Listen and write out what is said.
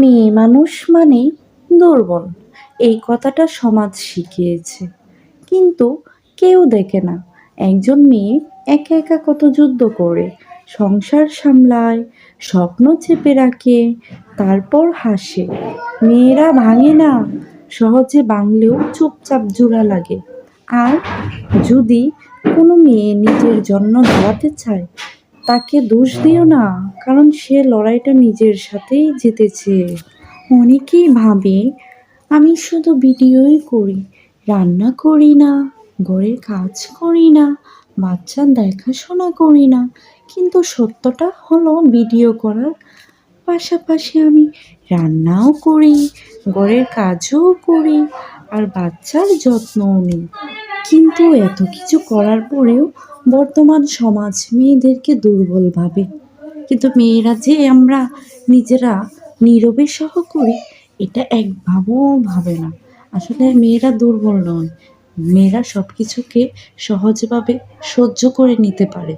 মেয়ে মানুষ মানেই দুর্বল, এই কথাটা সমাজ শিখিয়েছে। কিন্তু কেউ দেখে না একজন মেয়ে একা একা কত যুদ্ধ করে, সংসার সামলায়, স্বপ্ন চেপে রাখে, তারপর হাসে। মেয়েরা ভাঙে না, সহজে ভাঙলেও চুপচাপ জোড়া লাগে। আর যদি কোনো মেয়ে নিজের জন্য দাঁড়াতে চায়, তাকে দোষ দিও না, কারণ সে লড়াইটা নিজের সাথেই জিতেছে। অনেকেই ভাবে আমি শুধু ভিডিওই করি, রান্না করি না, ঘরের কাজ করি না, বাচ্চার দেখাশোনা করি না। কিন্তু সত্যটা হলো ভিডিও করার পাশাপাশি আমি রান্নাও করি, ঘরের কাজও করি, আর বাচ্চার যত্নও নিই। কিন্তু এত কিছু করার পরেও বর্তমান সমাজ মেয়েদেরকে দুর্বল ভাবে। কিন্তু মেয়েরা যে আমরা নিজেরা নীরবে সহ করি, এটা একভাবেও ভাবে না। আসলে মেয়েরা দুর্বল নয়, মেয়েরা সব কিছুকে সহজভাবে সহ্য করে নিতে পারে।